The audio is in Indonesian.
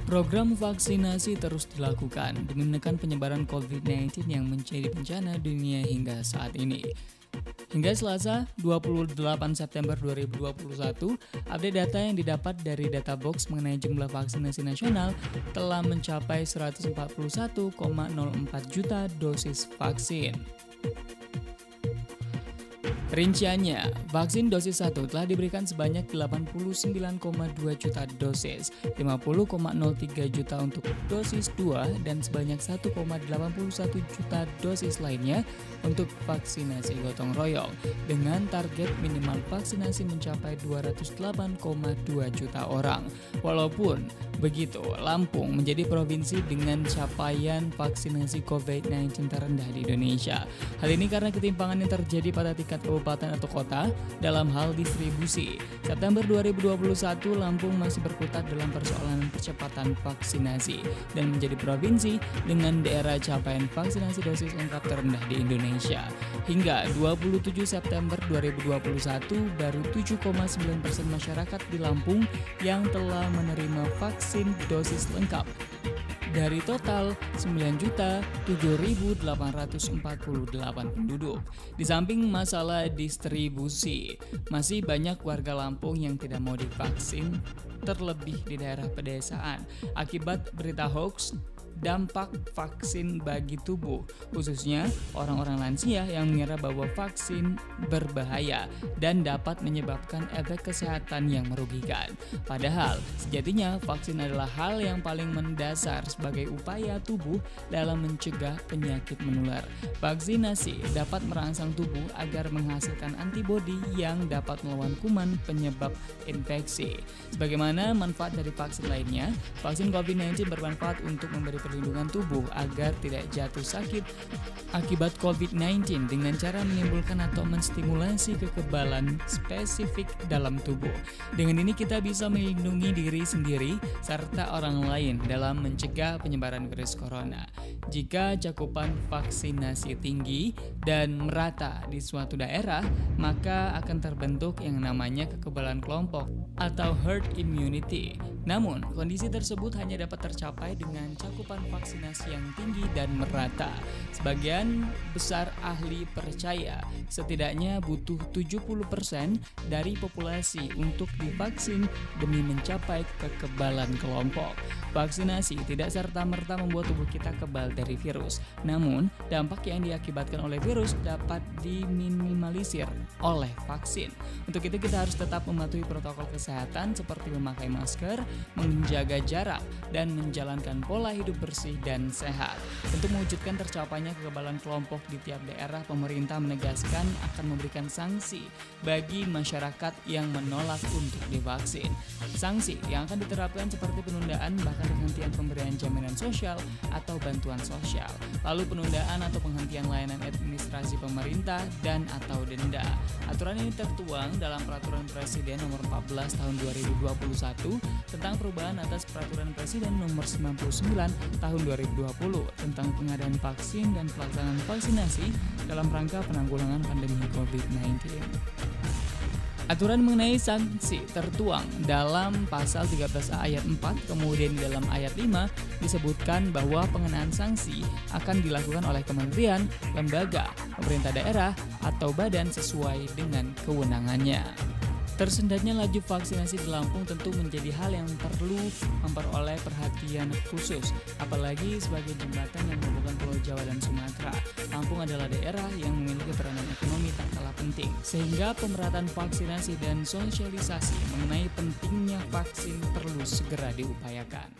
Program vaksinasi terus dilakukan demi menekan penyebaran COVID-19 yang menjadi bencana dunia hingga saat ini. Hingga Selasa, 28 September 2021, update data yang didapat dari data box mengenai jumlah vaksinasi nasional telah mencapai 141,04 juta dosis vaksin. Rinciannya, vaksin dosis 1 telah diberikan sebanyak 89,2 juta dosis, 50,03 juta untuk dosis 2, dan sebanyak 1,81 juta dosis lainnya untuk vaksinasi gotong royong, dengan target minimal vaksinasi mencapai 208,2 juta orang. Walaupun begitu, Lampung menjadi provinsi dengan capaian vaksinasi COVID-19 terendah di Indonesia. Hal ini karena ketimpangan yang terjadi pada tingkat kabupaten atau kota dalam hal distribusi. September 2021, Lampung masih berkutat dalam persoalan percepatan vaksinasi dan menjadi provinsi dengan daerah capaian vaksinasi dosis lengkap terendah di Indonesia. Hingga 27 September 2021, baru 7,9% masyarakat di Lampung yang telah menerima vaksin dosis lengkap dari total 9.007.848 penduduk. Di samping masalah distribusi, masih banyak warga Lampung yang tidak mau divaksin, terlebih di daerah pedesaan, akibat berita hoax dampak vaksin bagi tubuh, khususnya orang-orang lansia yang mengira bahwa vaksin berbahaya dan dapat menyebabkan efek kesehatan yang merugikan. Padahal, sejatinya vaksin adalah hal yang paling mendasar sebagai upaya tubuh dalam mencegah penyakit menular. Vaksinasi dapat merangsang tubuh agar menghasilkan antibodi yang dapat melawan kuman penyebab infeksi. Sebagaimana manfaat dari vaksin lainnya, vaksin COVID-19 bermanfaat untuk memberi perlindungan tubuh agar tidak jatuh sakit akibat COVID-19 dengan cara menimbulkan atau menstimulasi kekebalan spesifik dalam tubuh. Dengan ini kita bisa melindungi diri sendiri serta orang lain dalam mencegah penyebaran virus corona. Jika cakupan vaksinasi tinggi dan merata di suatu daerah, maka akan terbentuk yang namanya kekebalan kelompok atau herd immunity. Namun, kondisi tersebut hanya dapat tercapai dengan cakupan vaksinasi yang tinggi dan merata. Sebagian besar ahli percaya setidaknya butuh 70% dari populasi untuk divaksin demi mencapai kekebalan kelompok. Vaksinasi tidak serta-merta membuat tubuh kita kebal dari virus. Namun, dampak yang diakibatkan oleh virus dapat diminimalisir oleh vaksin. Untuk itu kita harus tetap mematuhi protokol kesehatan seperti memakai masker, menjaga jarak, dan menjalankan pola hidup bersih dan sehat. Untuk mewujudkan tercapainya kekebalan kelompok di tiap daerah, pemerintah menegaskan akan memberikan sanksi bagi masyarakat yang menolak untuk divaksin. Sanksi yang akan diterapkan seperti penundaan bahkan penghentian pemberian jaminan sosial atau bantuan sosial, lalu penundaan atau penghentian layanan administrasi pemerintah dan atau denda. Aturan ini tertuang dalam Peraturan Presiden Nomor 14 Tahun 2021 tentang perubahan atas Peraturan Presiden Nomor 99 Tahun 2020 tentang pengadaan vaksin dan pelaksanaan vaksinasi dalam rangka penanggulangan pandemi COVID-19. Aturan mengenai sanksi tertuang dalam pasal 13A ayat 4, kemudian di dalam ayat 5 disebutkan bahwa pengenaan sanksi akan dilakukan oleh kementerian, lembaga, pemerintah daerah, atau badan sesuai dengan kewenangannya. Tersendatnya laju vaksinasi di Lampung tentu menjadi hal yang perlu memperoleh perhatian khusus, apalagi sebagai jembatan yang menghubungkan Pulau Jawa dan Sumatera. Lampung adalah daerah yang memiliki peranan ekonomi tak kalah penting, sehingga pemerataan vaksinasi dan sosialisasi mengenai pentingnya vaksin perlu segera diupayakan.